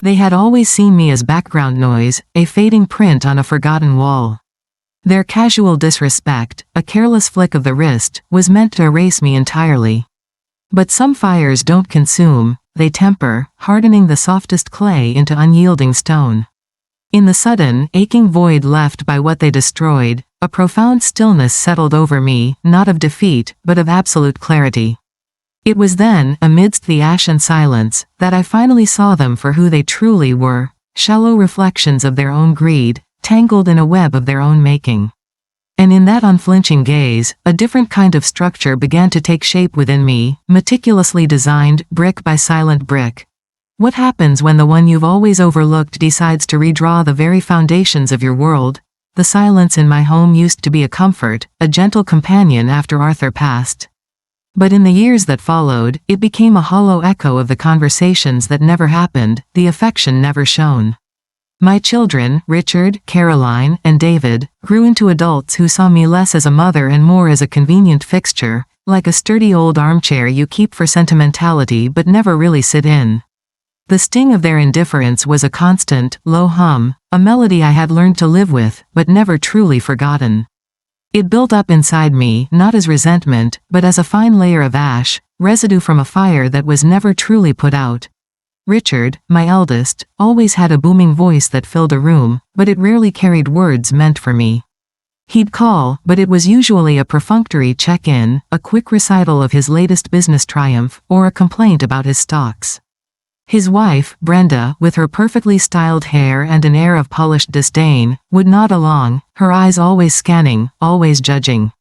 They had always seen me as background noise, a fading print on a forgotten wall. Their casual disrespect, a careless flick of the wrist, was meant to erase me entirely. But some fires don't consume, they temper, hardening the softest clay into unyielding stone. In the sudden, aching void left by what they destroyed, a profound stillness settled over me, not of defeat, but of absolute clarity. It was then, amidst the ash and silence, that I finally saw them for who they truly were, shallow reflections of their own greed, tangled in a web of their own making. And in that unflinching gaze, a different kind of structure began to take shape within me, meticulously designed, brick by silent brick. What happens when the one you've always overlooked decides to redraw the very foundations of your world? The silence in my home used to be a comfort, a gentle companion after Arthur passed. But in the years that followed, it became a hollow echo of the conversations that never happened, the affection never shown. My children, Richard, Caroline, and David, grew into adults who saw me less as a mother and more as a convenient fixture, like a sturdy old armchair you keep for sentimentality but never really sit in. The sting of their indifference was a constant, low hum, a melody I had learned to live with, but never truly forgotten. It built up inside me, not as resentment, but as a fine layer of ash, residue from a fire that was never truly put out. Richard, my eldest, always had a booming voice that filled a room, but it rarely carried words meant for me. He'd call, but it was usually a perfunctory check-in, a quick recital of his latest business triumph, or a complaint about his stocks. His wife, Brenda, with her perfectly styled hair and an air of polished disdain, would nod along, her eyes always scanning, always judging.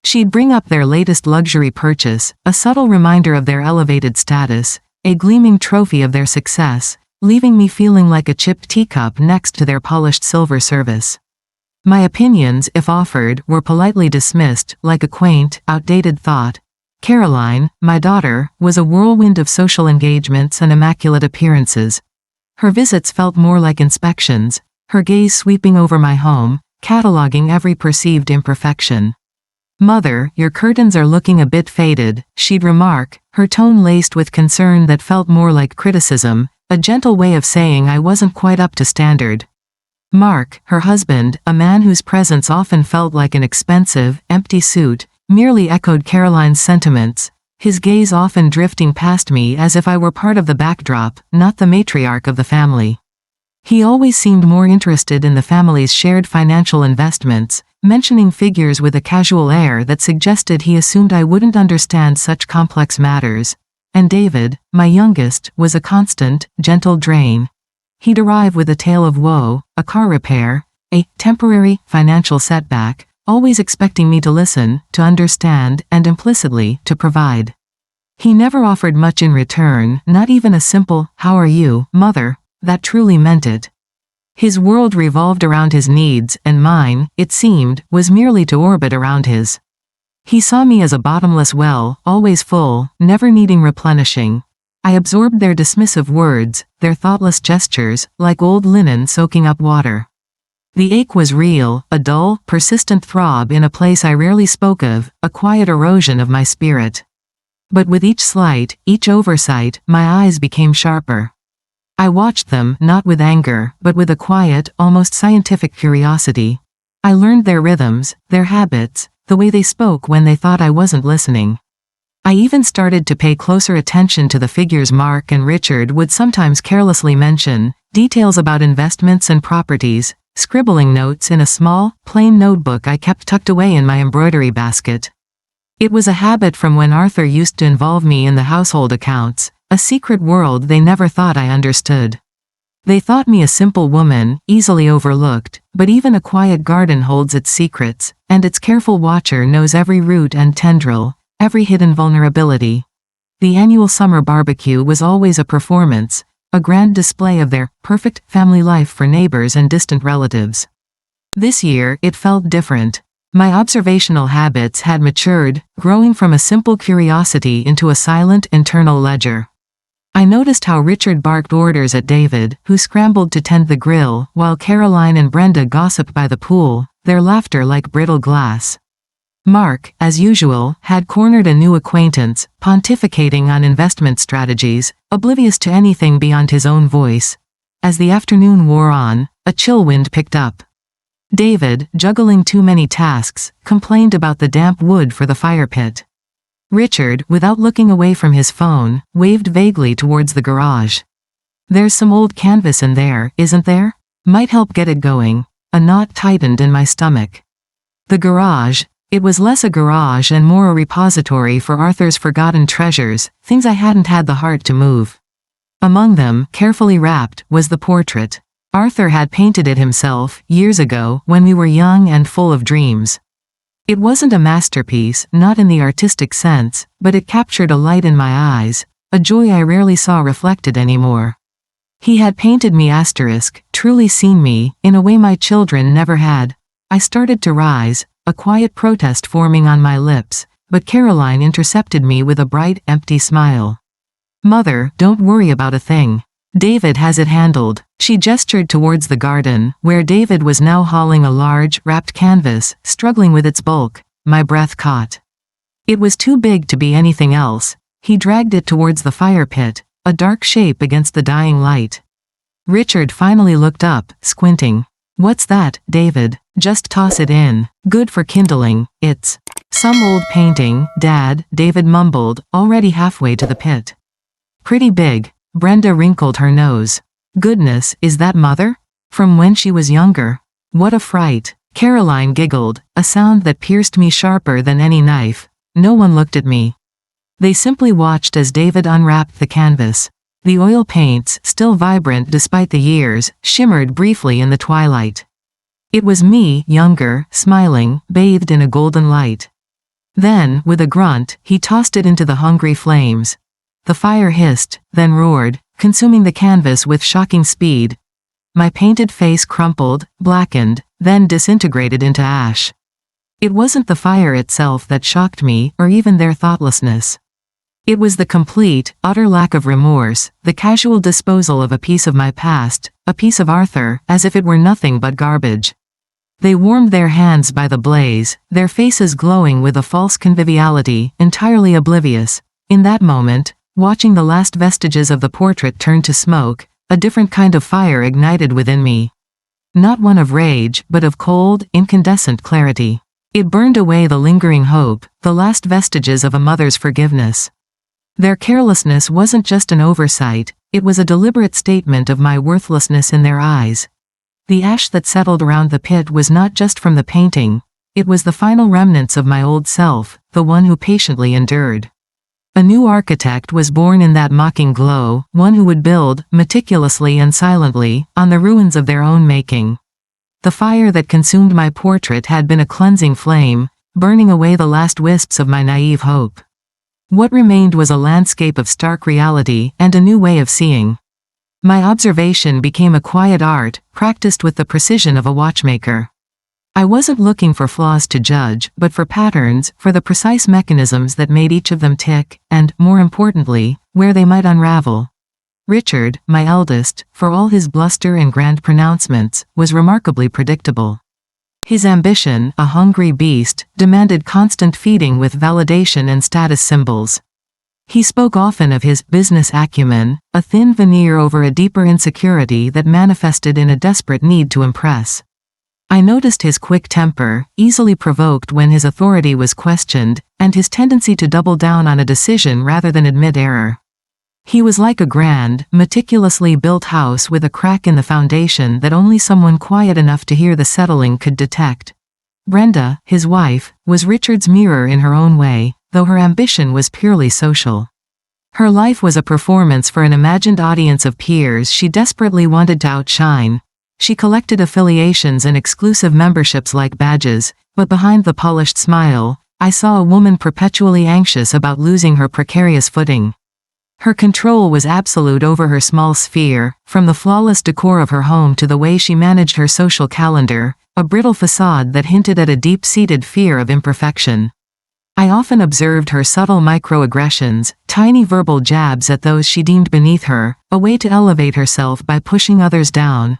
She'd bring up their latest luxury purchase, a subtle reminder of their elevated status, a gleaming trophy of their success, leaving me feeling like a chipped teacup next to their polished silver service. My opinions, if offered, were politely dismissed, like a quaint, outdated thought. Caroline, my daughter, was a whirlwind of social engagements and immaculate appearances. Her visits felt more like inspections, her gaze sweeping over my home, cataloging every perceived imperfection. "Mother, your curtains are looking a bit faded," she'd remark, her tone laced with concern that felt more like criticism, a gentle way of saying I wasn't quite up to standard. Mark, her husband, a man whose presence often felt like an expensive, empty suit, merely echoed Caroline's sentiments, his gaze often drifting past me as if I were part of the backdrop, not the matriarch of the family. He always seemed more interested in the family's shared financial investments, mentioning figures with a casual air that suggested he assumed I wouldn't understand such complex matters. And David, my youngest, was a constant, gentle drain. He'd arrive with a tale of woe, a car repair, a temporary financial setback, always expecting me to listen, to understand, and implicitly, to provide. He never offered much in return, not even a simple, "How are you, mother?" that truly meant it. His world revolved around his needs, and mine, it seemed, was merely to orbit around his. He saw me as a bottomless well, always full, never needing replenishing. I absorbed their dismissive words, their thoughtless gestures, like old linen soaking up water. The ache was real, a dull, persistent throb in a place I rarely spoke of, a quiet erosion of my spirit. But with each slight, each oversight, my eyes became sharper. I watched them, not with anger, but with a quiet, almost scientific curiosity. I learned their rhythms, their habits, the way they spoke when they thought I wasn't listening. I even started to pay closer attention to the figures Mark and Richard would sometimes carelessly mention, details about investments and properties, scribbling notes in a small, plain notebook I kept tucked away in my embroidery basket. It was a habit from when Arthur used to involve me in the household accounts, a secret world they never thought I understood. They thought me a simple woman, easily overlooked, but even a quiet garden holds its secrets, and its careful watcher knows every root and tendril, every hidden vulnerability. The annual summer barbecue was always a performance, a grand display of their perfect family life for neighbors and distant relatives. This year, it felt different. My observational habits had matured, growing from a simple curiosity into a silent internal ledger. I noticed how Richard barked orders at David, who scrambled to tend the grill, while Caroline and Brenda gossiped by the pool, their laughter like brittle glass. Mark, as usual, had cornered a new acquaintance, pontificating on investment strategies, oblivious to anything beyond his own voice. As the afternoon wore on, a chill wind picked up. David, juggling too many tasks, complained about the damp wood for the fire pit. Richard, without looking away from his phone, waved vaguely towards the garage. "There's some old canvas in there, isn't there? Might help get it going." A knot tightened in my stomach. The garage. It was less a garage and more a repository for Arthur's forgotten treasures, things I hadn't had the heart to move. Among them, carefully wrapped, was the portrait. Arthur had painted it himself, years ago, when we were young and full of dreams. It wasn't a masterpiece, not in the artistic sense, but it captured a light in my eyes, a joy I rarely saw reflected anymore. He had painted me truly seen me, in a way my children never had. I started to rise, a quiet protest forming on my lips, but Caroline intercepted me with a bright, empty smile. "Mother, don't worry about a thing. David has it handled." She gestured towards the garden, where David was now hauling a large, wrapped canvas, struggling with its bulk. My breath caught. It was too big to be anything else. He dragged it towards the fire pit, a dark shape against the dying light. Richard finally looked up, squinting. "What's that, David?" "Just toss it in. Good for kindling. It's some old painting, Dad," David mumbled, already halfway to the pit. "Pretty big." Brenda wrinkled her nose. "Goodness, is that Mother? From when she was younger? What a fright." Caroline giggled, a sound that pierced me sharper than any knife. No one looked at me. They simply watched as David unwrapped the canvas. The oil paints, still vibrant despite the years, shimmered briefly in the twilight. It was me, younger, smiling, bathed in a golden light. Then, with a grunt, he tossed it into the hungry flames. The fire hissed, then roared, consuming the canvas with shocking speed. My painted face crumpled, blackened, then disintegrated into ash. It wasn't the fire itself that shocked me, or even their thoughtlessness. It was the complete, utter lack of remorse, the casual disposal of a piece of my past, a piece of Arthur, as if it were nothing but garbage. They warmed their hands by the blaze, their faces glowing with a false conviviality, entirely oblivious. In that moment, watching the last vestiges of the portrait turn to smoke, a different kind of fire ignited within me. Not one of rage, but of cold, incandescent clarity. It burned away the lingering hope, the last vestiges of a mother's forgiveness. Their carelessness wasn't just an oversight, it was a deliberate statement of my worthlessness in their eyes. The ash that settled around the pit was not just from the painting, it was the final remnants of my old self, the one who patiently endured. A new architect was born in that mocking glow, one who would build, meticulously and silently, on the ruins of their own making. The fire that consumed my portrait had been a cleansing flame, burning away the last wisps of my naive hope. What remained was a landscape of stark reality and a new way of seeing. My observation became a quiet art, practiced with the precision of a watchmaker. I wasn't looking for flaws to judge, but for patterns, for the precise mechanisms that made each of them tick, and, more importantly, where they might unravel. Richard, my eldest, for all his bluster and grand pronouncements, was remarkably predictable. His ambition, a hungry beast, demanded constant feeding with validation and status symbols. He spoke often of his business acumen, a thin veneer over a deeper insecurity that manifested in a desperate need to impress. I noticed his quick temper, easily provoked when his authority was questioned, and his tendency to double down on a decision rather than admit error. He was like a grand, meticulously built house with a crack in the foundation that only someone quiet enough to hear the settling could detect. Brenda, his wife, was Richard's mirror in her own way, though her ambition was purely social. Her life was a performance for an imagined audience of peers she desperately wanted to outshine. She collected affiliations and exclusive memberships like badges, but behind the polished smile, I saw a woman perpetually anxious about losing her precarious footing. Her control was absolute over her small sphere, from the flawless decor of her home to the way she managed her social calendar, a brittle facade that hinted at a deep-seated fear of imperfection. I often observed her subtle microaggressions, tiny verbal jabs at those she deemed beneath her, a way to elevate herself by pushing others down.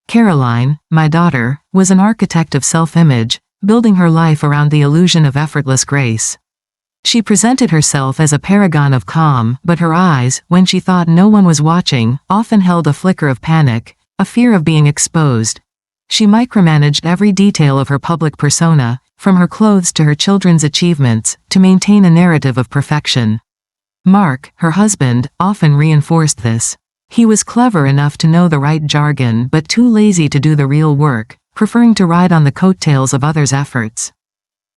Caroline, my daughter, was an architect of self-image, building her life around the illusion of effortless grace. She presented herself as a paragon of calm, but her eyes, when she thought no one was watching, often held a flicker of panic, a fear of being exposed. She micromanaged every detail of her public persona, from her clothes to her children's achievements, to maintain a narrative of perfection. Mark, her husband, often reinforced this. He was clever enough to know the right jargon but too lazy to do the real work, preferring to ride on the coattails of others' efforts.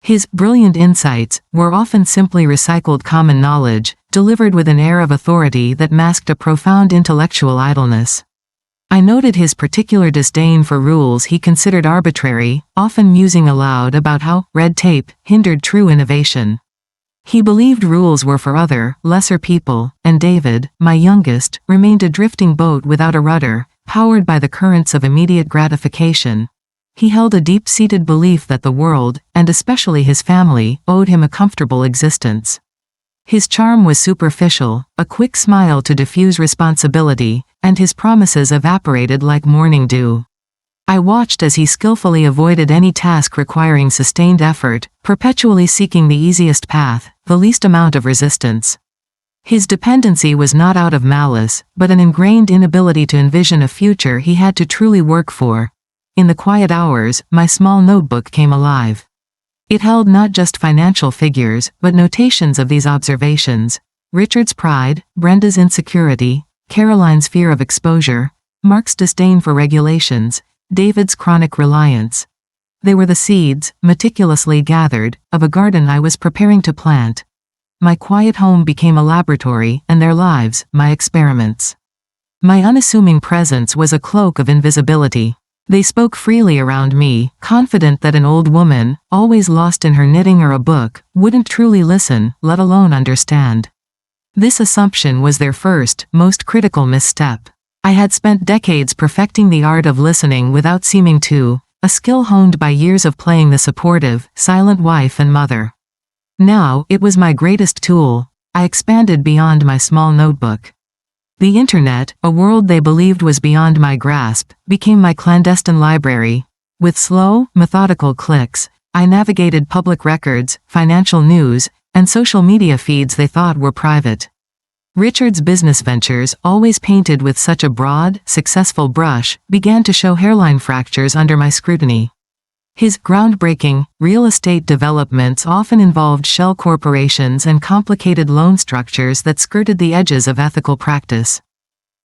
His brilliant insights were often simply recycled common knowledge, delivered with an air of authority that masked a profound intellectual idleness. I noted his particular disdain for rules he considered arbitrary, often musing aloud about how red tape hindered true innovation. He believed rules were for other, lesser people, and David, my youngest, remained a drifting boat without a rudder, powered by the currents of immediate gratification. He held a deep-seated belief that the world, and especially his family, owed him a comfortable existence. His charm was superficial, a quick smile to diffuse responsibility, and his promises evaporated like morning dew. I watched as he skillfully avoided any task requiring sustained effort, perpetually seeking the easiest path, the least amount of resistance. His dependency was not out of malice, but an ingrained inability to envision a future he had to truly work for. In the quiet hours, my small notebook came alive. It held not just financial figures, but notations of these observations: Richard's pride, Brenda's insecurity, Caroline's fear of exposure, Mark's disdain for regulations, David's chronic reliance. They were the seeds, meticulously gathered, of a garden I was preparing to plant. My quiet home became a laboratory, and their lives, my experiments. My unassuming presence was a cloak of invisibility. They spoke freely around me, confident that an old woman, always lost in her knitting or a book, wouldn't truly listen, let alone understand. This assumption was their first, most critical misstep. I had spent decades perfecting the art of listening without seeming to, a skill honed by years of playing the supportive, silent wife and mother. Now, it was my greatest tool. I expanded beyond my small notebook. The internet, a world they believed was beyond my grasp, became my clandestine library. With slow, methodical clicks, I navigated public records, financial news, and social media feeds they thought were private. Richard's business ventures, always painted with such a broad, successful brush, began to show hairline fractures under my scrutiny. His groundbreaking, real estate developments often involved shell corporations and complicated loan structures that skirted the edges of ethical practice.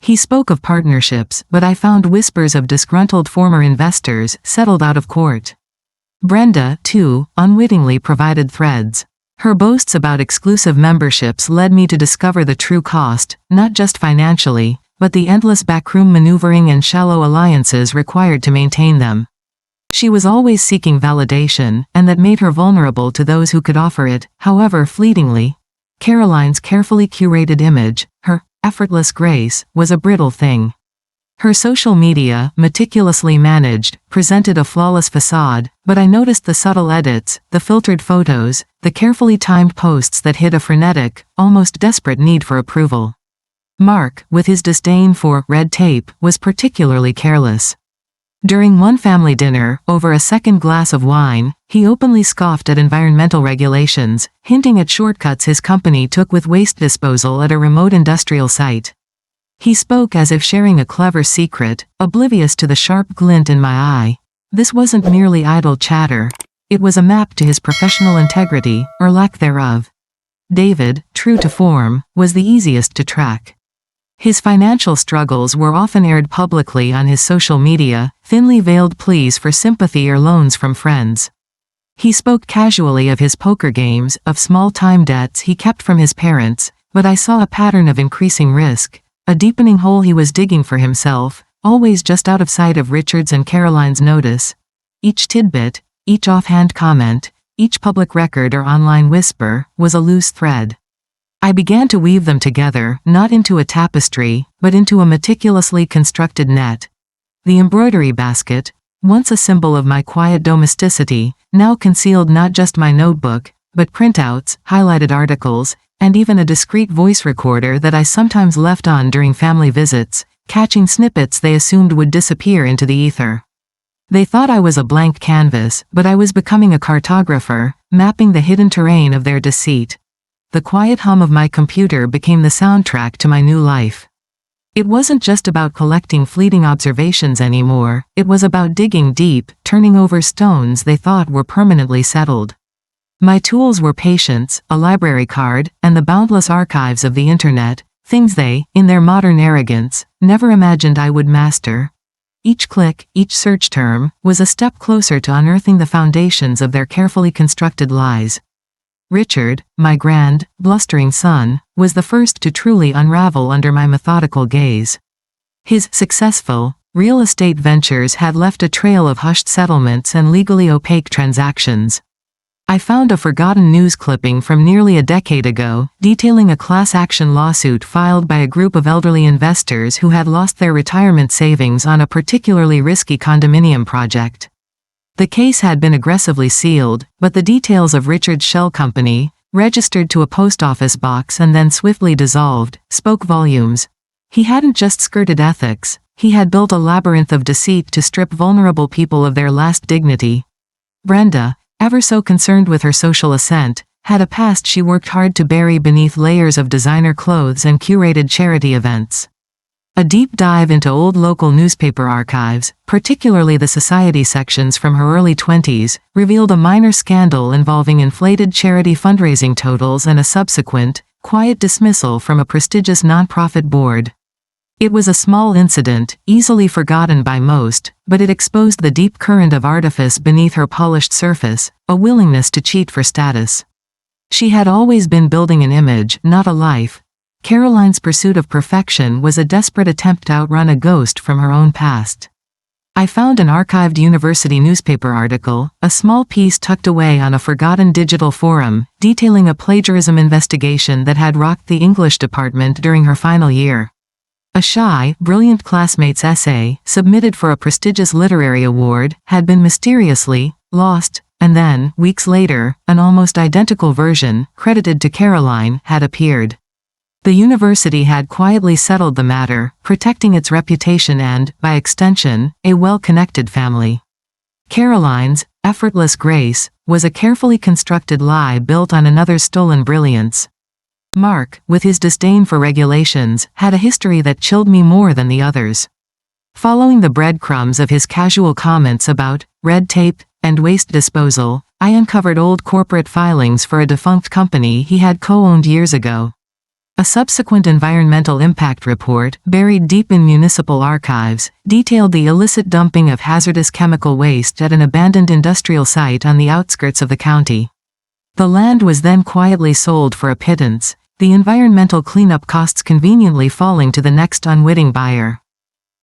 He spoke of partnerships, but I found whispers of disgruntled former investors settled out of court. Brenda, too, unwittingly provided threads. Her boasts about exclusive memberships led me to discover the true cost, not just financially, but the endless backroom maneuvering and shallow alliances required to maintain them. She was always seeking validation, and that made her vulnerable to those who could offer it, however fleetingly. Caroline's carefully curated image, her effortless grace, was a brittle thing. Her social media, meticulously managed, presented a flawless facade, but I noticed the subtle edits, the filtered photos, the carefully timed posts that hid a frenetic, almost desperate need for approval. Mark, with his disdain for red tape, was particularly careless. During one family dinner, over a second glass of wine, he openly scoffed at environmental regulations, hinting at shortcuts his company took with waste disposal at a remote industrial site. He spoke as if sharing a clever secret, oblivious to the sharp glint in my eye. This wasn't merely idle chatter. It was a map to his professional integrity, or lack thereof. David, true to form, was the easiest to track. His financial struggles were often aired publicly on his social media, thinly veiled pleas for sympathy or loans from friends. He spoke casually of his poker games, of small-time debts he kept from his parents, but I saw a pattern of increasing risk, a deepening hole he was digging for himself, always just out of sight of Richard's and Caroline's notice. Each tidbit, each offhand comment, each public record or online whisper, was a loose thread. I began to weave them together, not into a tapestry, but into a meticulously constructed net. The embroidery basket, once a symbol of my quiet domesticity, now concealed not just my notebook, but printouts, highlighted articles, and even a discreet voice recorder that I sometimes left on during family visits, catching snippets they assumed would disappear into the ether. They thought I was a blank canvas, but I was becoming a cartographer, mapping the hidden terrain of their deceit. the quiet hum of my computer became the soundtrack to my new life. It wasn't just about collecting fleeting observations anymore, it was about digging deep, turning over stones they thought were permanently settled. My tools were patience, a library card, and the boundless archives of the internet, things they, in their modern arrogance, never imagined I would master. Each click, each search term, was a step closer to unearthing the foundations of their carefully constructed lies. Richard, my grand, blustering son, was the first to truly unravel under my methodical gaze. His successful, real estate ventures had left a trail of hushed settlements and legally opaque transactions. I found a forgotten news clipping from nearly a decade ago, detailing a class action lawsuit filed by a group of elderly investors who had lost their retirement savings on a particularly risky condominium project. The case had been aggressively sealed, but the details of Richard's shell company, registered to a post office box and then swiftly dissolved, spoke volumes. He hadn't just skirted ethics, he had built a labyrinth of deceit to strip vulnerable people of their last dignity. Brenda, ever so concerned with her social ascent, had a past she worked hard to bury beneath layers of designer clothes and curated charity events. A deep dive into old local newspaper archives, particularly the society sections from her early 20s, revealed a minor scandal involving inflated charity fundraising totals and a subsequent, quiet dismissal from a prestigious nonprofit board. It was a small incident, easily forgotten by most, but it exposed the deep current of artifice beneath her polished surface, a willingness to cheat for status. She had always been building an image, not a life. Caroline's pursuit of perfection was a desperate attempt to outrun a ghost from her own past. I found an archived university newspaper article, a small piece tucked away on a forgotten digital forum, detailing a plagiarism investigation that had rocked the English department during her final year. A shy, brilliant classmate's essay, submitted for a prestigious literary award, had been mysteriously lost, and then, weeks later, an almost identical version, credited to Caroline, had appeared. The university had quietly settled the matter, protecting its reputation and, by extension, a well-connected family. Caroline's effortless grace was a carefully constructed lie built on another's stolen brilliance. Mark, with his disdain for regulations, had a history that chilled me more than the others. Following the breadcrumbs of his casual comments about red tape and waste disposal, I uncovered old corporate filings for a defunct company he had co-owned years ago. A subsequent environmental impact report, buried deep in municipal archives, detailed the illicit dumping of hazardous chemical waste at an abandoned industrial site on the outskirts of the county. The land was then quietly sold for a pittance, the environmental cleanup costs conveniently falling to the next unwitting buyer.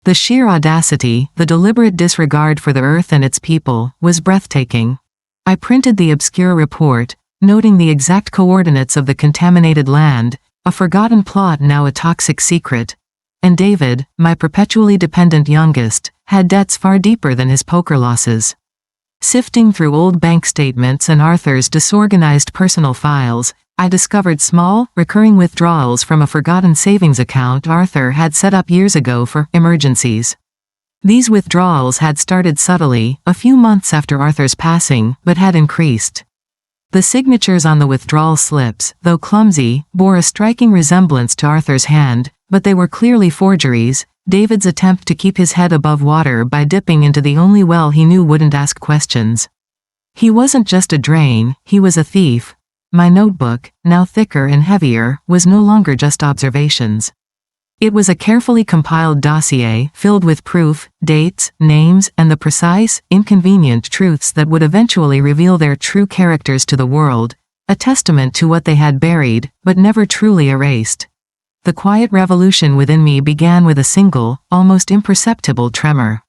The sheer audacity, the deliberate disregard for the earth and its people, was breathtaking. I printed the obscure report, noting the exact coordinates of the contaminated land, a forgotten plot now a toxic secret. And David, my perpetually dependent youngest, had debts far deeper than his poker losses. Sifting through old bank statements and Arthur's disorganized personal files, I discovered small, recurring withdrawals from a forgotten savings account Arthur had set up years ago for emergencies. These withdrawals had started subtly, a few months after Arthur's passing, but had increased. The signatures on the withdrawal slips, though clumsy, bore a striking resemblance to Arthur's hand, but they were clearly forgeries, David's attempt to keep his head above water by dipping into the only well he knew wouldn't ask questions. He wasn't just a drain, he was a thief. My notebook, now thicker and heavier, was no longer just observations. It was a carefully compiled dossier filled with proof, dates, names, and the precise, inconvenient truths that would eventually reveal their true characters to the world, a testament to what they had buried, but never truly erased. The quiet revolution within me began with a single, almost imperceptible tremor.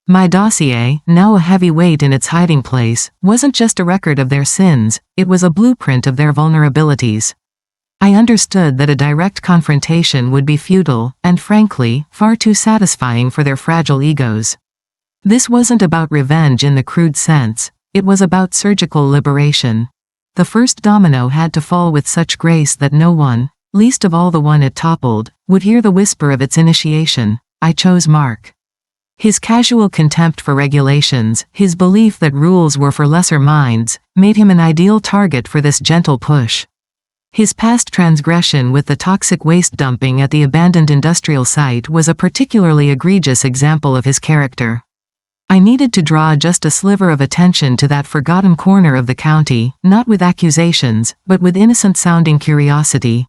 My dossier, now a heavy weight in its hiding place, wasn't just a record of their sins, it was a blueprint of their vulnerabilities. I understood that a direct confrontation would be futile, and frankly, far too satisfying for their fragile egos. This wasn't about revenge in the crude sense, it was about surgical liberation. The first domino had to fall with such grace that no one, least of all the one it toppled, would hear the whisper of its initiation. I chose Mark. His casual contempt for regulations, his belief that rules were for lesser minds, made him an ideal target for this gentle push. His past transgression with the toxic waste dumping at the abandoned industrial site was a particularly egregious example of his character. I needed to draw just a sliver of attention to that forgotten corner of the county, not with accusations, but with innocent-sounding curiosity.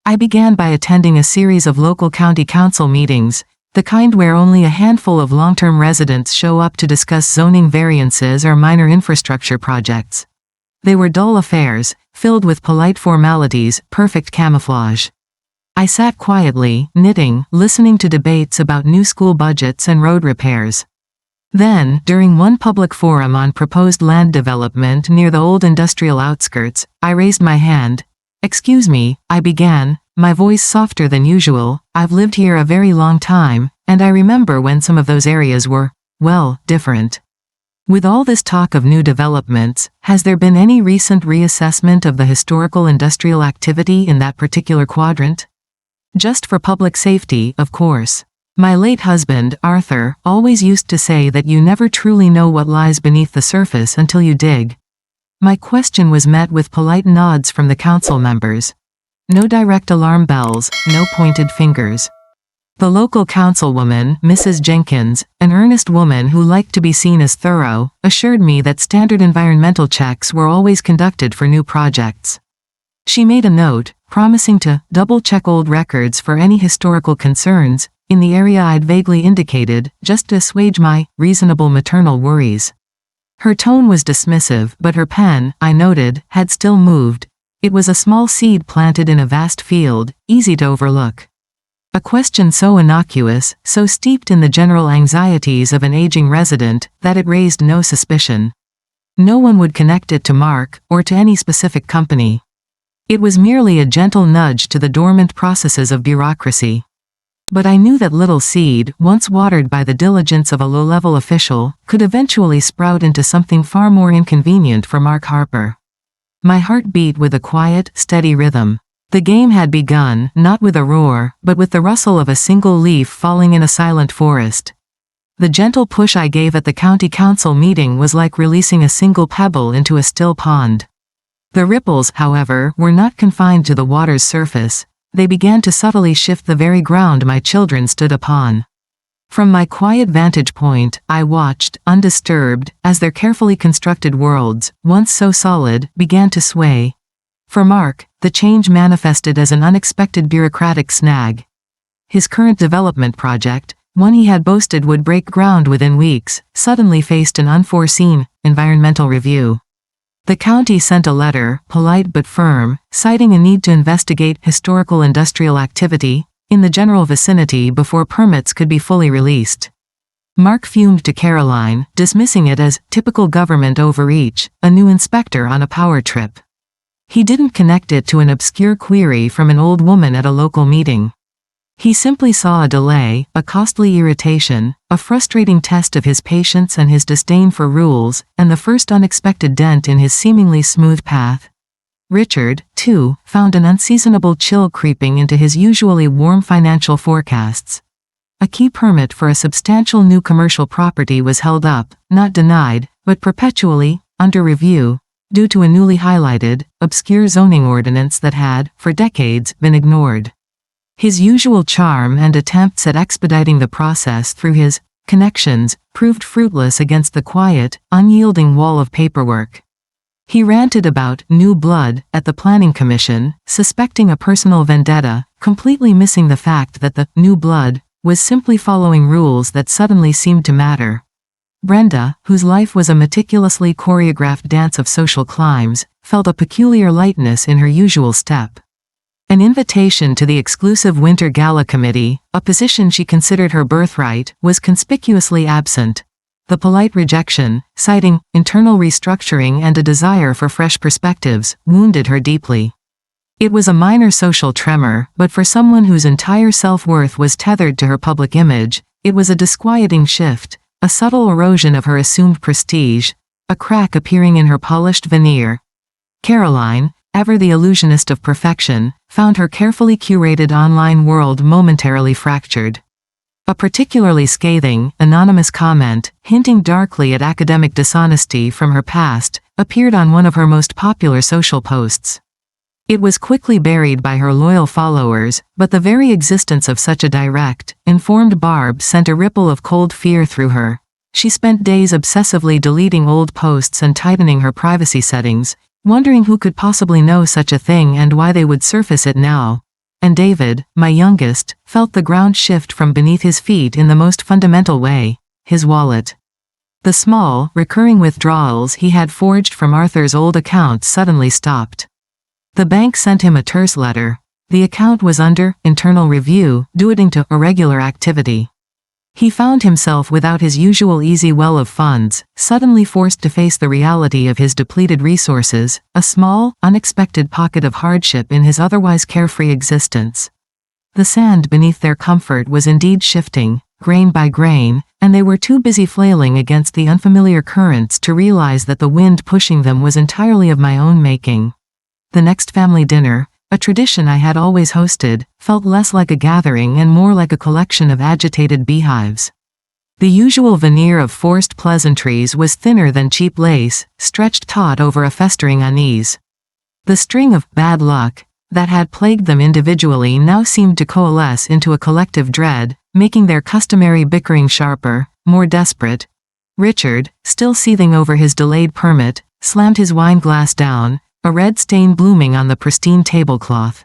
I began by attending a series of local county council meetings, the kind where only a handful of long-term residents show up to discuss zoning variances or minor infrastructure projects. They were dull affairs, filled with polite formalities, perfect camouflage. I sat quietly, knitting, listening to debates about new school budgets and road repairs. Then, during one public forum on proposed land development near the old industrial outskirts, I raised my hand. "Excuse me," I began, my voice softer than usual. "I've lived here a very long time, and I remember when some of those areas were, well, different. With all this talk of new developments, has there been any recent reassessment of the historical industrial activity in that particular quadrant? Just for public safety, of course. My late husband, Arthur, always used to say that you never truly know what lies beneath the surface until you dig." My question was met with polite nods from the council members. No direct alarm bells, no pointed fingers. The local councilwoman, Mrs. Jenkins, an earnest woman who liked to be seen as thorough, assured me that standard environmental checks were always conducted for new projects. She made a note, promising to double-check old records for any historical concerns in the area I'd vaguely indicated, just to assuage my reasonable maternal worries. Her tone was dismissive, but her pen, I noted, had still moved. It was a small seed planted in a vast field, easy to overlook. A question so innocuous, so steeped in the general anxieties of an aging resident, that it raised no suspicion. No one would connect it to Mark, or to any specific company. It was merely a gentle nudge to the dormant processes of bureaucracy. But I knew that little seed, once watered by the diligence of a low-level official, could eventually sprout into something far more inconvenient for Mark Harper. My heart beat with a quiet, steady rhythm. The game had begun, not with a roar, but with the rustle of a single leaf falling in a silent forest. The gentle push I gave at the county council meeting was like releasing a single pebble into a still pond. The ripples, however, were not confined to the water's surface. They began to subtly shift the very ground my children stood upon. From my quiet vantage point, I watched, undisturbed, as their carefully constructed worlds, once so solid, began to sway. For Mark, the change manifested as an unexpected bureaucratic snag. His current development project, one he had boasted would break ground within weeks, suddenly faced an unforeseen environmental review. The county sent a letter, polite but firm, citing a need to investigate historical industrial activity in the general vicinity before permits could be fully released. Mark fumed to Caroline, dismissing it as typical government overreach, a new inspector on a power trip. He didn't connect it to an obscure query from an old woman at a local meeting. He simply saw a delay, a costly irritation, a frustrating test of his patience and his disdain for rules, and the first unexpected dent in his seemingly smooth path. Richard, too, found an unseasonable chill creeping into his usually warm financial forecasts. A key permit for a substantial new commercial property was held up, not denied, but perpetually, under review, due to a newly highlighted, obscure zoning ordinance that had, for decades, been ignored. His usual charm and attempts at expediting the process through his connections proved fruitless against the quiet, unyielding wall of paperwork. He ranted about new blood at the Planning Commission, suspecting a personal vendetta, completely missing the fact that the new blood was simply following rules that suddenly seemed to matter. Brenda, whose life was a meticulously choreographed dance of social climbs, felt a peculiar lightness in her usual step. An invitation to the exclusive Winter Gala Committee, a position she considered her birthright, was conspicuously absent. The polite rejection, citing internal restructuring and a desire for fresh perspectives, wounded her deeply. It was a minor social tremor, but for someone whose entire self-worth was tethered to her public image, it was a disquieting shift, a subtle erosion of her assumed prestige, a crack appearing in her polished veneer. Caroline, ever the illusionist of perfection, found her carefully curated online world momentarily fractured. A particularly scathing, anonymous comment, hinting darkly at academic dishonesty from her past, appeared on one of her most popular social posts. It was quickly buried by her loyal followers, but the very existence of such a direct, informed Barb sent a ripple of cold fear through her. She spent days obsessively deleting old posts and tightening her privacy settings, wondering who could possibly know such a thing and why they would surface it now. And David, my youngest, felt the ground shift from beneath his feet in the most fundamental way: his wallet. The small, recurring withdrawals he had forged from Arthur's old account suddenly stopped. The bank sent him a terse letter. The account was under internal review, due to irregular activity. He found himself without his usual easy well of funds, suddenly forced to face the reality of his depleted resources, a small, unexpected pocket of hardship in his otherwise carefree existence. The sand beneath their comfort was indeed shifting, grain by grain, and they were too busy flailing against the unfamiliar currents to realize that the wind pushing them was entirely of my own making. The next family dinner, a tradition I had always hosted, felt less like a gathering and more like a collection of agitated beehives. The usual veneer of forced pleasantries was thinner than cheap lace, stretched taut over a festering unease. The string of bad luck that had plagued them individually now seemed to coalesce into a collective dread, making their customary bickering sharper, more desperate. Richard, still seething over his delayed permit, slammed his wine glass down, a red stain blooming on the pristine tablecloth.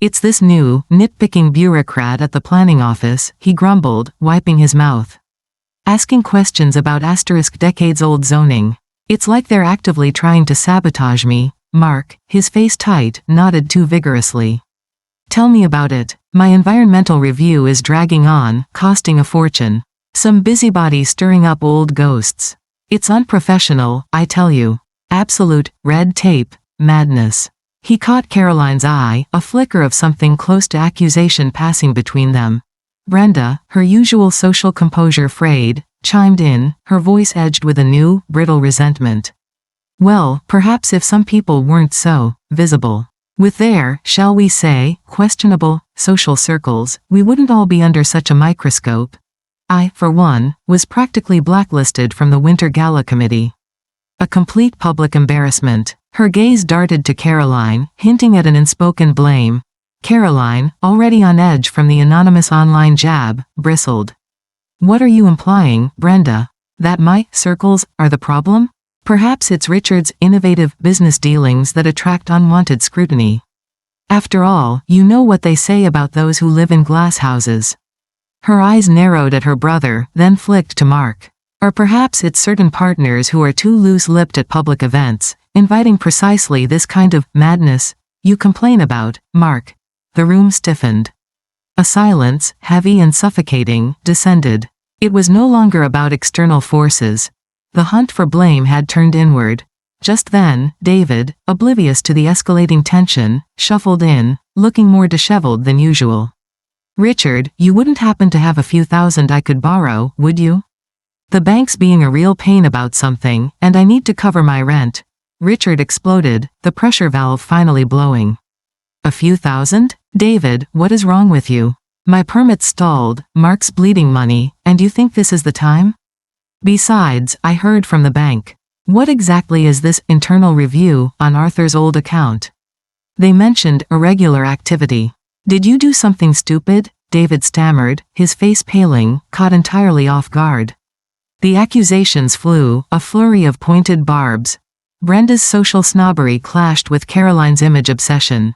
"It's this new, nitpicking bureaucrat at the planning office," he grumbled, wiping his mouth. "Asking questions about decades-old zoning. It's like they're actively trying to sabotage me." Mark, his face tight, nodded too vigorously. "Tell me about it. My environmental review is dragging on, costing a fortune. Some busybody stirring up old ghosts. It's unprofessional, I tell you. Absolute, red tape. Madness." He caught Caroline's eye, a flicker of something close to accusation passing between them. Brenda, her usual social composure frayed, chimed in, her voice edged with a new, brittle resentment. "Well, perhaps if some people weren't so visible with their, shall we say, questionable social circles, we wouldn't all be under such a microscope. I, for one, was practically blacklisted from the Winter Gala Committee. A complete public embarrassment." Her gaze darted to Caroline, hinting at an unspoken blame. Caroline, already on edge from the anonymous online jab, bristled. "What are you implying, Brenda? That my circles are the problem? Perhaps it's Richard's innovative business dealings that attract unwanted scrutiny. After all, you know what they say about those who live in glass houses." Her eyes narrowed at her brother, then flicked to Mark. "Or perhaps it's certain partners who are too loose-lipped at public events, inviting precisely this kind of madness you complain about, Mark." The room stiffened. A silence, heavy and suffocating, descended. It was no longer about external forces. The hunt for blame had turned inward. Just then, David, oblivious to the escalating tension, shuffled in, looking more disheveled than usual. "Richard, you wouldn't happen to have a few thousand I could borrow, would you? The bank's being a real pain about something, and I need to cover my rent." Richard exploded, the pressure valve finally blowing. "A few thousand? David, what is wrong with you? My permit's stalled, Mark's bleeding money, and you think this is the time? Besides, I heard from the bank. What exactly is this internal review on Arthur's old account? They mentioned irregular activity. Did you do something stupid?" David stammered, his face paling, caught entirely off guard. The accusations flew, a flurry of pointed barbs. Brenda's social snobbery clashed with Caroline's image obsession.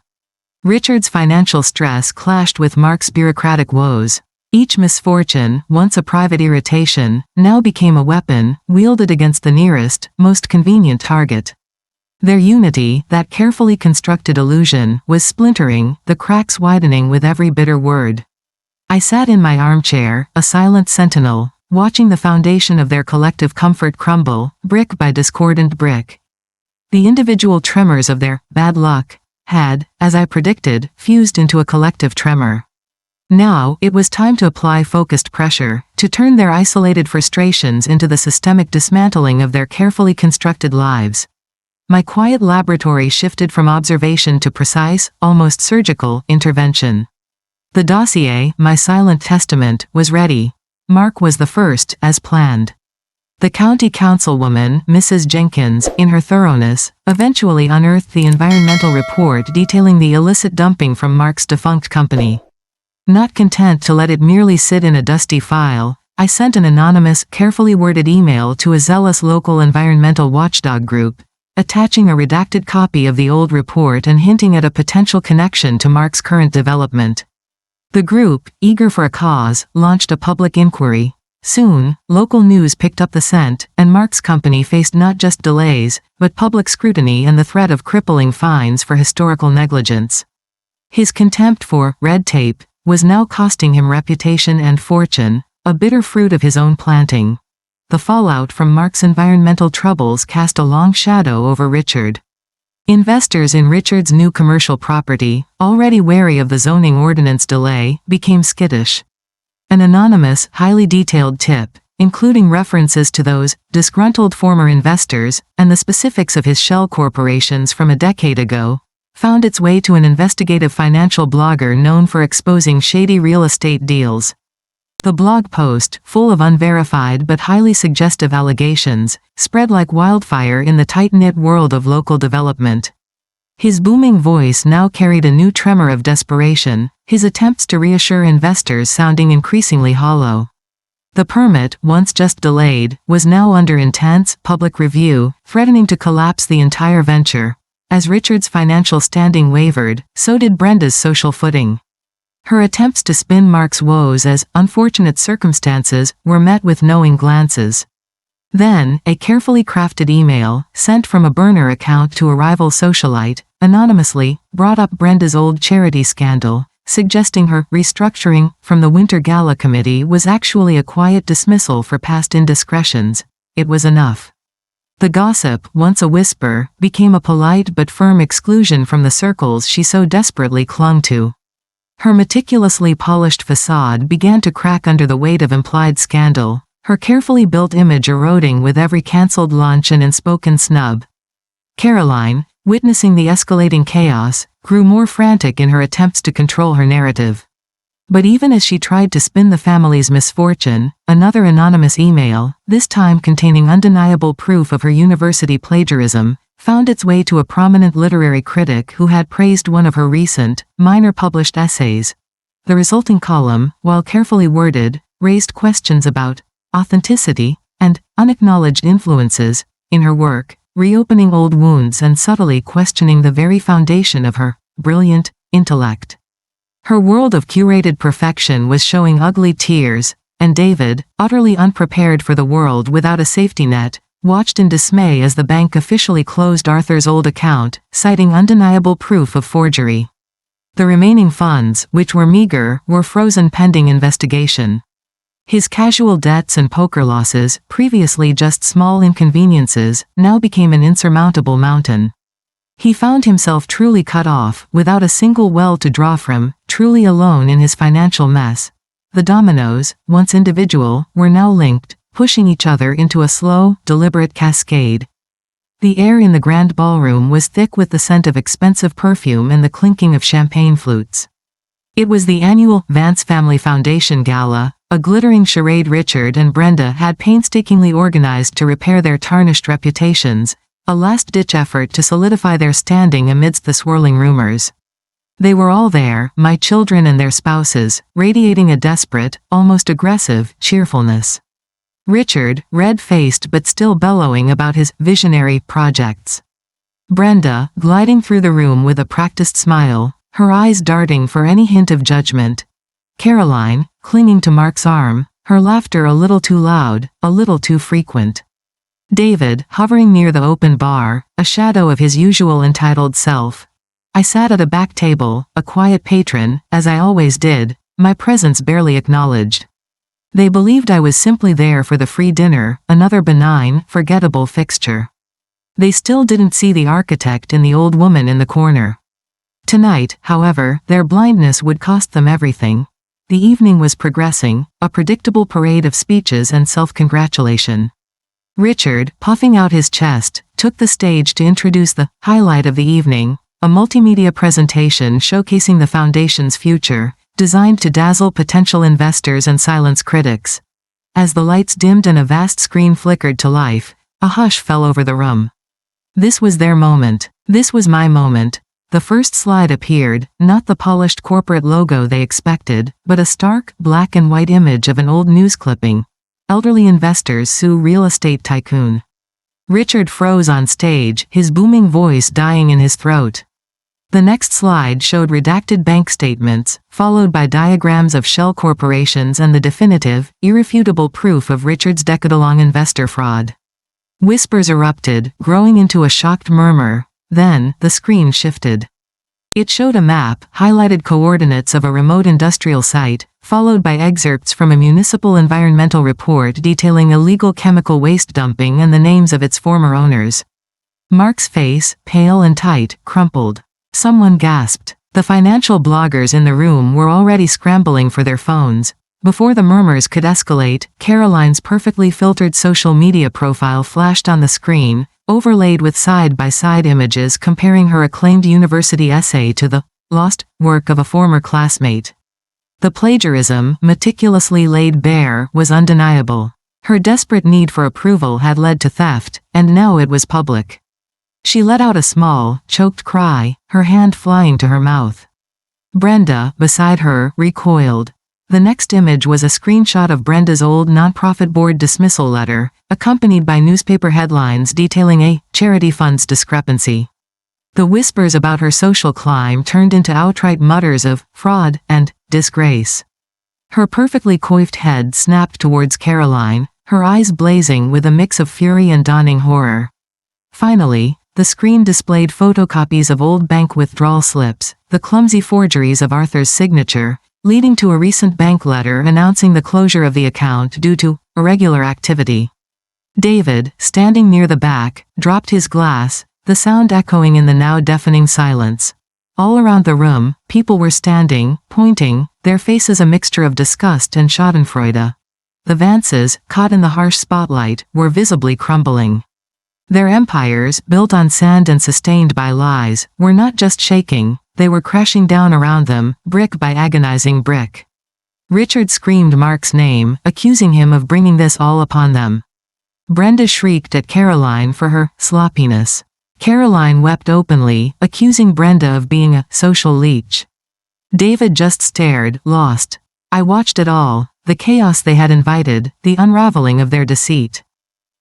Richard's financial stress clashed with Mark's bureaucratic woes. Each misfortune, once a private irritation, now became a weapon, wielded against the nearest, most convenient target. Their unity, that carefully constructed illusion, was splintering, the cracks widening with every bitter word. I sat in my armchair, a silent sentinel, watching the foundation of their collective comfort crumble, brick by discordant brick. The individual tremors of their bad luck had, as I predicted, fused into a collective tremor. Now, it was time to apply focused pressure, to turn their isolated frustrations into the systemic dismantling of their carefully constructed lives. My quiet laboratory shifted from observation to precise, almost surgical, intervention. The dossier, my silent testament, was ready. Mark was the first, as planned. The county councilwoman, Mrs. Jenkins, in her thoroughness, eventually unearthed the environmental report detailing the illicit dumping from Mark's defunct company. Not content to let it merely sit in a dusty file, I sent an anonymous, carefully worded email to a zealous local environmental watchdog group, attaching a redacted copy of the old report and hinting at a potential connection to Mark's current development. The group, eager for a cause, launched a public inquiry. Soon, local news picked up the scent, and Mark's company faced not just delays, but public scrutiny and the threat of crippling fines for historical negligence. His contempt for red tape was now costing him reputation and fortune, a bitter fruit of his own planting. The fallout from Mark's environmental troubles cast a long shadow over Richard. Investors in Richard's new commercial property, already wary of the zoning ordinance delay, became skittish. An anonymous, highly detailed tip, including references to those disgruntled former investors and the specifics of his shell corporations from a decade ago, found its way to an investigative financial blogger known for exposing shady real estate deals. The blog post, full of unverified but highly suggestive allegations, spread like wildfire in the tight-knit world of local development. His booming voice now carried a new tremor of desperation, his attempts to reassure investors sounding increasingly hollow. The permit, once just delayed, was now under intense, public review, threatening to collapse the entire venture. As Richard's financial standing wavered, so did Brenda's social footing. Her attempts to spin Mark's woes as unfortunate circumstances were met with knowing glances. Then, a carefully crafted email, sent from a burner account to a rival socialite, anonymously, brought up Brenda's old charity scandal, suggesting her restructuring from the Winter Gala Committee was actually a quiet dismissal for past indiscretions. It was enough. The gossip, once a whisper, became a polite but firm exclusion from the circles she so desperately clung to. Her meticulously polished facade began to crack under the weight of implied scandal, her carefully built image eroding with every cancelled lunch and unspoken snub. Caroline, witnessing the escalating chaos, grew more frantic in her attempts to control her narrative. But even as she tried to spin the family's misfortune, another anonymous email, this time containing undeniable proof of her university plagiarism, found its way to a prominent literary critic who had praised one of her recent, minor published essays. The resulting column, while carefully worded, raised questions about authenticity and unacknowledged influences in her work, reopening old wounds and subtly questioning the very foundation of her brilliant intellect. Her world of curated perfection was showing ugly tears, and David, utterly unprepared for the world without a safety net, watched in dismay as the bank officially closed Arthur's old account, citing undeniable proof of forgery. The remaining funds, which were meager, were frozen pending investigation. His casual debts and poker losses, previously just small inconveniences, now became an insurmountable mountain. He found himself truly cut off, without a single well to draw from, truly alone in his financial mess. The dominoes, once individual, were now linked, pushing each other into a slow, deliberate cascade. The air in the grand ballroom was thick with the scent of expensive perfume and the clinking of champagne flutes. It was the annual Vance Family Foundation Gala, a glittering charade Richard and Brenda had painstakingly organized to repair their tarnished reputations, a last-ditch effort to solidify their standing amidst the swirling rumors. They were all there, my children and their spouses, radiating a desperate, almost aggressive, cheerfulness. Richard, red-faced but still bellowing about his visionary projects. Brenda, gliding through the room with a practiced smile, her eyes darting for any hint of judgment. Caroline, clinging to Mark's arm, her laughter a little too loud, a little too frequent. David, hovering near the open bar, a shadow of his usual entitled self. I sat at a back table, a quiet patron, as I always did, my presence barely acknowledged. They believed I was simply there for the free dinner, another benign, forgettable fixture. They still didn't see the architect in the old woman in the corner. Tonight, however, their blindness would cost them everything. The evening was progressing, a predictable parade of speeches and self-congratulation. Richard, puffing out his chest, took the stage to introduce the highlight of the evening, a multimedia presentation showcasing the foundation's future, designed to dazzle potential investors and silence critics. As the lights dimmed and a vast screen flickered to life, a hush fell over the room. This was their moment. This was my moment. The first slide appeared, not the polished corporate logo they expected, but a stark, black and white image of an old news clipping. Elderly investors sue real estate tycoon. Richard froze on stage, his booming voice dying in his throat. The next slide showed redacted bank statements, followed by diagrams of shell corporations and the definitive, irrefutable proof of Richard's decade-long investor fraud. Whispers erupted, growing into a shocked murmur. Then, the screen shifted. It showed a map, highlighted coordinates of a remote industrial site, followed by excerpts from a municipal environmental report detailing illegal chemical waste dumping and the names of its former owners. Mark's face, pale and tight, crumpled. Someone gasped. The financial bloggers in the room were already scrambling for their phones. Before the murmurs could escalate, Caroline's perfectly filtered social media profile flashed on the screen, overlaid with side-by-side images comparing her acclaimed university essay to the lost work of a former classmate. The plagiarism, meticulously laid bare, was undeniable. Her desperate need for approval had led to theft, and now it was public. She let out a small, choked cry, her hand flying to her mouth. Brenda, beside her, recoiled. The next image was a screenshot of Brenda's old nonprofit board dismissal letter, accompanied by newspaper headlines detailing a charity fund's discrepancy. The whispers about her social climb turned into outright mutters of fraud and disgrace. Her perfectly coiffed head snapped towards Caroline, her eyes blazing with a mix of fury and dawning horror. Finally, the screen displayed photocopies of old bank withdrawal slips, the clumsy forgeries of Arthur's signature, leading to a recent bank letter announcing the closure of the account due to irregular activity. David, standing near the back, dropped his glass, the sound echoing in the now deafening silence. All around the room, people were standing, pointing, their faces a mixture of disgust and schadenfreude. The Vances, caught in the harsh spotlight, were visibly crumbling. Their empires, built on sand and sustained by lies, were not just shaking, they were crashing down around them, brick by agonizing brick. Richard screamed Mark's name, accusing him of bringing this all upon them. Brenda shrieked at Caroline for her sloppiness. Caroline wept openly, accusing Brenda of being a social leech. David just stared, lost. I watched it all, the chaos they had invited, the unraveling of their deceit.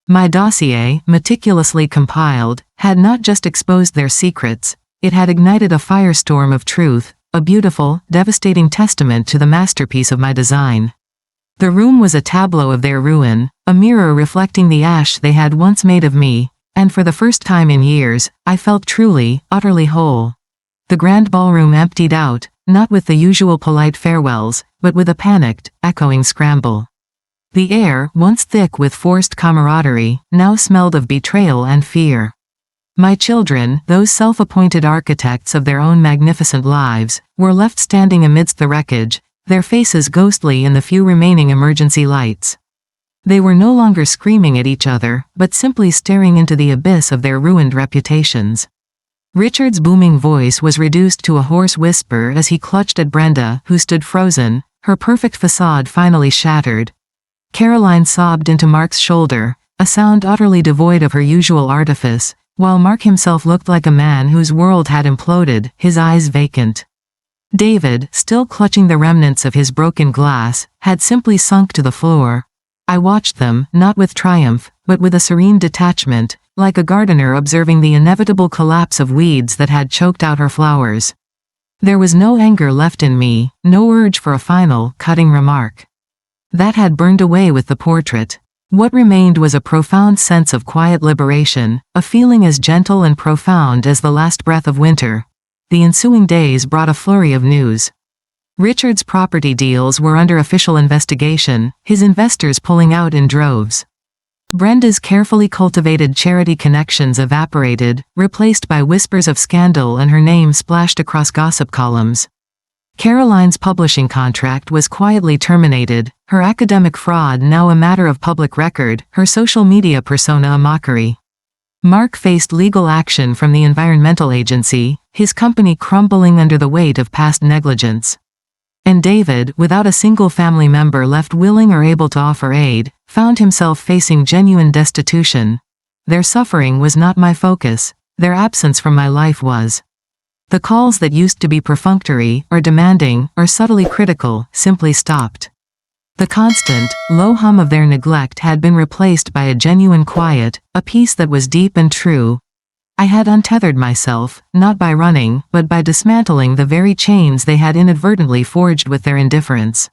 My dossier, meticulously compiled, had not just exposed their secrets, it had ignited a firestorm of truth, a beautiful, devastating testament to the masterpiece of my design. The room was a tableau of their ruin, a mirror reflecting the ash they had once made of me, and for the first time in years, I felt truly, utterly whole. The grand ballroom emptied out, not with the usual polite farewells, but with a panicked, echoing scramble. The air, once thick with forced camaraderie, now smelled of betrayal and fear. My children, those self-appointed architects of their own magnificent lives, were left standing amidst the wreckage, their faces ghostly in the few remaining emergency lights. They were no longer screaming at each other, but simply staring into the abyss of their ruined reputations. Richard's booming voice was reduced to a hoarse whisper as he clutched at Brenda, who stood frozen, her perfect facade finally shattered. Caroline sobbed into Mark's shoulder, a sound utterly devoid of her usual artifice, while Mark himself looked like a man whose world had imploded, his eyes vacant. David, still clutching the remnants of his broken glass, had simply sunk to the floor. I watched them, not with triumph, but with a serene detachment, like a gardener observing the inevitable collapse of weeds that had choked out her flowers. There was no anger left in me, no urge for a final, cutting remark. That had burned away with the portrait. What remained was a profound sense of quiet liberation, a feeling as gentle and profound as the last breath of winter. The ensuing days brought a flurry of news. Richard's property deals were under official investigation, his investors pulling out in droves. Brenda's carefully cultivated charity connections evaporated, replaced by whispers of scandal, and her name splashed across gossip columns. Caroline's publishing contract was quietly terminated, her academic fraud now a matter of public record, her social media persona a mockery. Mark faced legal action from the Environmental Agency, his company crumbling under the weight of past negligence. And David, without a single family member left willing or able to offer aid, found himself facing genuine destitution. Their suffering was not my focus, their absence from my life was. The calls that used to be perfunctory, or demanding, or subtly critical, simply stopped. The constant, low hum of their neglect had been replaced by a genuine quiet, a peace that was deep and true. I had untethered myself, not by running, but by dismantling the very chains they had inadvertently forged with their indifference.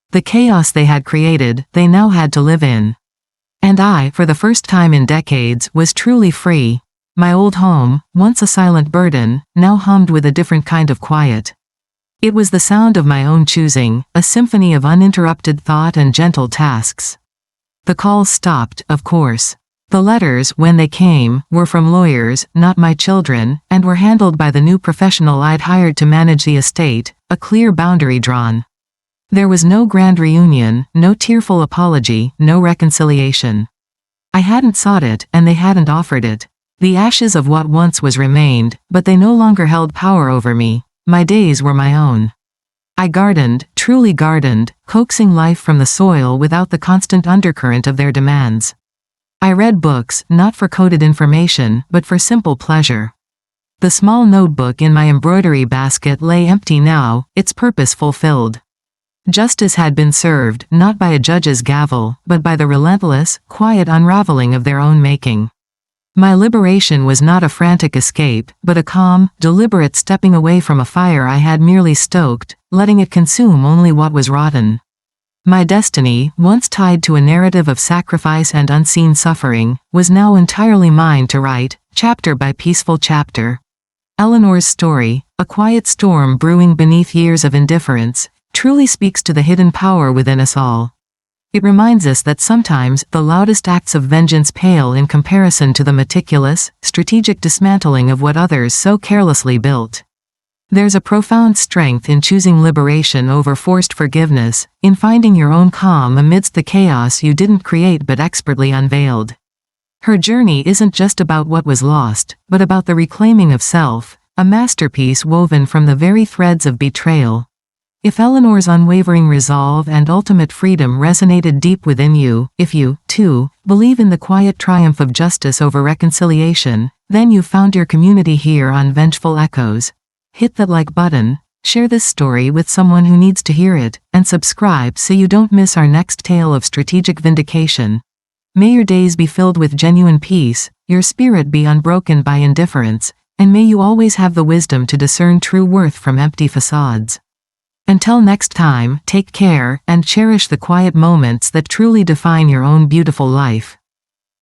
The chaos they had created, they now had to live in. And I, for the first time in decades, was truly free. My old home, once a silent burden, now hummed with a different kind of quiet. It was the sound of my own choosing, a symphony of uninterrupted thought and gentle tasks. The calls stopped, of course. The letters, when they came, were from lawyers, not my children, and were handled by the new professional I'd hired to manage the estate, a clear boundary drawn. There was no grand reunion, no tearful apology, no reconciliation. I hadn't sought it, and they hadn't offered it. The ashes of what once was remained, but they no longer held power over me. My days were my own. I gardened, truly gardened, coaxing life from the soil without the constant undercurrent of their demands. I read books, not for coded information, but for simple pleasure. The small notebook in my embroidery basket lay empty now, its purpose fulfilled. Justice had been served, not by a judge's gavel, but by the relentless, quiet unraveling of their own making. My liberation was not a frantic escape, but a calm, deliberate stepping away from a fire I had merely stoked, letting it consume only what was rotten. My destiny, once tied to a narrative of sacrifice and unseen suffering, was now entirely mine to write, chapter by peaceful chapter. Eleanor's story, a quiet storm brewing beneath years of indifference, truly speaks to the hidden power within us all. It reminds us that sometimes the loudest acts of vengeance pale in comparison to the meticulous, strategic dismantling of what others so carelessly built. There's a profound strength in choosing liberation over forced forgiveness, in finding your own calm amidst the chaos you didn't create but expertly unveiled. Her journey isn't just about what was lost, but about the reclaiming of self, a masterpiece woven from the very threads of betrayal. If Eleanor's unwavering resolve and ultimate freedom resonated deep within you, if you, too, believe in the quiet triumph of justice over reconciliation, then you've found your community here on Vengeful Echoes. Hit that like button, share this story with someone who needs to hear it, and subscribe so you don't miss our next tale of strategic vindication. May your days be filled with genuine peace, your spirit be unbroken by indifference, and may you always have the wisdom to discern true worth from empty facades. Until next time, take care, and cherish the quiet moments that truly define your own beautiful life.